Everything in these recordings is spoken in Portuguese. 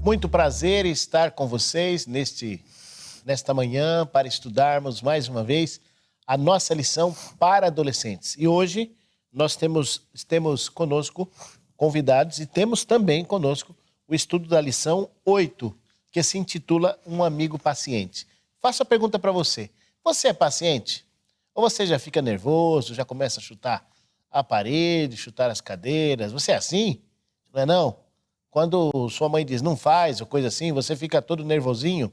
Muito prazer em estar com vocês nesta manhã para estudarmos mais uma vez a nossa lição para adolescentes. E hoje nós temos conosco convidados e temos também conosco o estudo da lição 8, que se intitula Um Amigo Paciente. Faço a pergunta para você. Você é paciente? Ou você já fica nervoso, já começa a chutar a parede, chutar as cadeiras? Você é assim? Não é não? Quando sua mãe diz não faz ou coisa assim, você fica todo nervosinho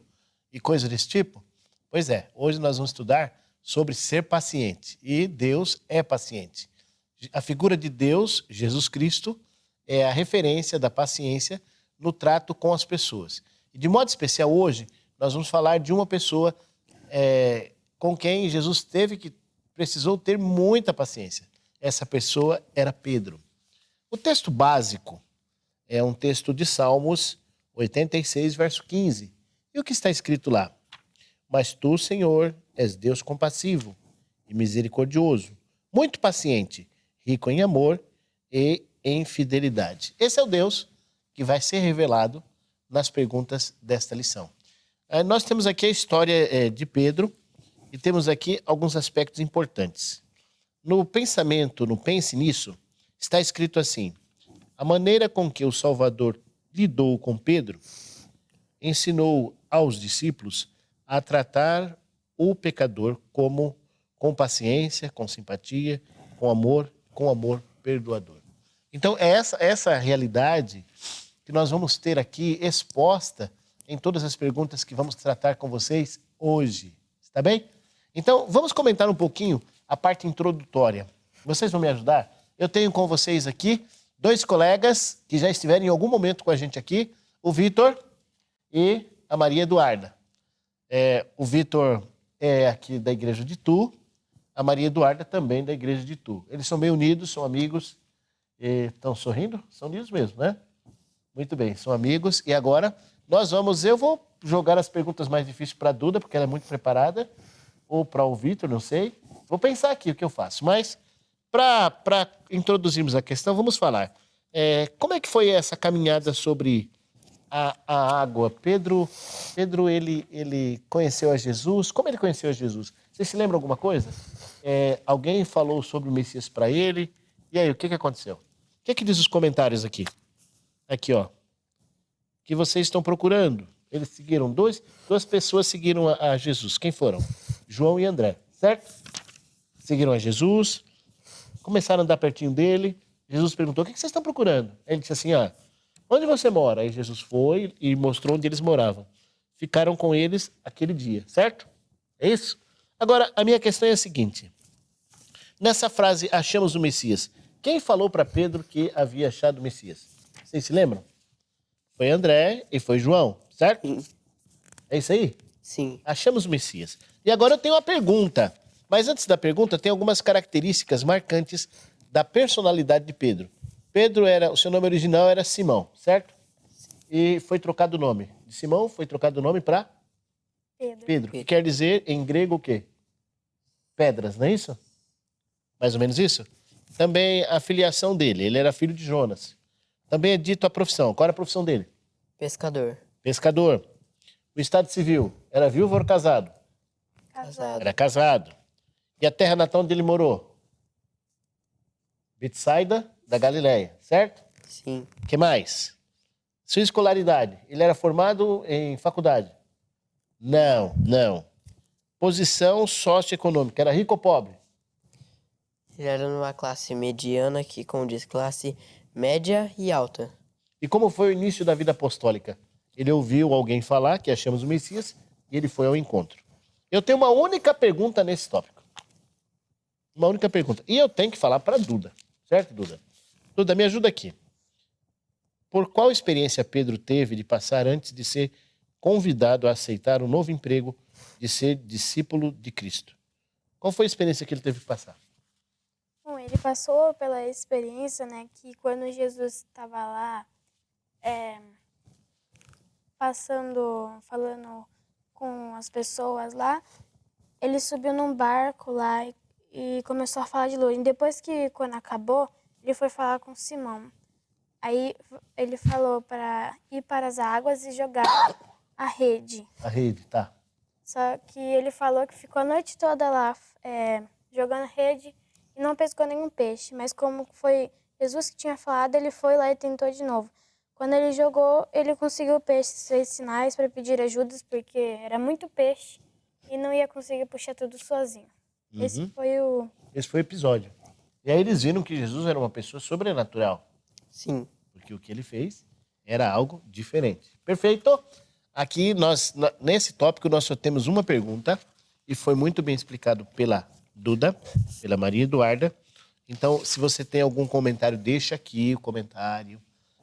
e coisa desse tipo? Pois é, hoje nós vamos estudar sobre ser paciente. E Deus é paciente. A figura de Deus, Jesus Cristo, é a referência da paciência no trato com as pessoas. E de modo especial hoje, nós vamos falar de uma pessoa com quem Jesus precisou ter muita paciência. Essa pessoa era Pedro. O texto básico é um texto de Salmos 86, verso 15. E o que está escrito lá? Mas tu, Senhor, és Deus compassivo e misericordioso, muito paciente, rico em amor e em fidelidade. Esse é o Deus que vai ser revelado nas perguntas desta lição. Nós temos aqui a história de Pedro e temos aqui alguns aspectos importantes. No pensamento, no Pense Nisso, está escrito assim: a maneira com que o Salvador lidou com Pedro ensinou aos discípulos a tratar o pecador com paciência, com simpatia, com amor perdoador. Então, é essa realidade que nós vamos ter aqui exposta em todas as perguntas que vamos tratar com vocês hoje. Está bem? Então, vamos comentar um pouquinho a parte introdutória. Vocês vão me ajudar? Eu tenho com vocês aqui dois colegas que já estiveram em algum momento com a gente aqui, o Vitor e a Maria Eduarda. O Vitor é aqui da igreja de Itu, a Maria Eduarda também da igreja de Itu. Eles são bem unidos, são amigos. Estão sorrindo? São unidos mesmo, né? Muito bem, são amigos. E agora eu vou jogar as perguntas mais difíceis para a Duda, porque ela é muito preparada, ou para o Vitor, não sei. Vou pensar aqui o que eu faço, mas para introduzirmos a questão, vamos falar. Como é que foi essa caminhada sobre a água? Pedro ele conheceu a Jesus. Como ele conheceu a Jesus? Você se lembra alguma coisa? Alguém falou sobre o Messias para ele. E aí, o que aconteceu? O que diz os comentários aqui? Aqui, ó. Que vocês estão procurando. Eles seguiram, duas pessoas seguiram a Jesus. Quem foram? João e André, certo? Seguiram a Jesus, começaram a andar pertinho dele. Jesus perguntou: o que vocês estão procurando? Ele disse assim: onde você mora? Aí Jesus foi e mostrou onde eles moravam. Ficaram com eles aquele dia, certo? É isso? Agora, a minha questão é a seguinte. Nessa frase, achamos o Messias. Quem falou para Pedro que havia achado o Messias? Vocês se lembram? Foi André e foi João, certo? Sim. É isso aí? Sim. Achamos o Messias. E agora eu tenho uma pergunta. Mas antes da pergunta, tem algumas características marcantes da personalidade de Pedro. O seu nome original era Simão, certo? E foi trocado o nome. De Simão foi trocado o nome para Pedro. Que quer dizer em grego o quê? Pedras, não é isso? Mais ou menos isso? Também a filiação dele. Ele era filho de Jonas. Também é dito a profissão. Qual era a profissão dele? Pescador. Pescador. O estado civil. Era viúvo ou casado? Casado. Era casado. E a terra natal onde ele morou? Betsaida da Galileia, certo? Sim. O que mais? Sua escolaridade. Ele era formado em faculdade? Não. Posição socioeconômica. Era rico ou pobre? Ele era numa classe mediana, que como diz, classe média e alta. E como foi o início da vida apostólica? Ele ouviu alguém falar que achamos o Messias e ele foi ao encontro. Eu tenho uma única pergunta nesse tópico. Uma única pergunta. E eu tenho que falar para a Duda. Certo, Duda? Duda, me ajuda aqui. Por qual experiência Pedro teve de passar antes de ser convidado a aceitar um novo emprego de ser discípulo de Cristo? Qual foi a experiência que ele teve que passar? Bom, ele passou pela experiência, né, que quando Jesus estava lá, falando com as pessoas lá, ele subiu num barco lá e começou a falar de louro. E depois quando acabou, ele foi falar com Simão. Aí ele falou para ir para as águas e jogar a rede. A rede, tá. Só que ele falou que ficou a noite toda lá jogando rede e não pescou nenhum peixe. Mas como foi Jesus que tinha falado, ele foi lá e tentou de novo. Quando ele jogou, ele conseguiu peixes, fez sinais para pedir ajudas, porque era muito peixe e não ia conseguir puxar tudo sozinho. Esse foi o... Esse foi o episódio. E aí eles viram que Jesus era uma pessoa sobrenatural. Sim. Porque o que ele fez era algo diferente. Perfeito? Aqui, nesse tópico, nós só temos uma pergunta. E foi muito bem explicado pela Duda, pela Maria Eduarda. Então, se você tem algum comentário, deixa aqui o comentário.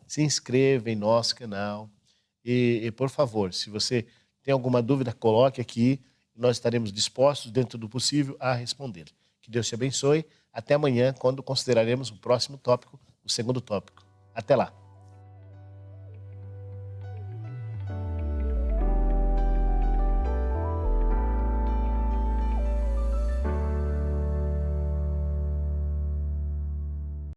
Se inscreva em nosso canal. E, por favor, se você tem alguma dúvida, coloque aqui. Nós estaremos dispostos, dentro do possível, a responder. Que Deus te abençoe. Até amanhã, quando consideraremos o próximo tópico, o segundo tópico. Até lá.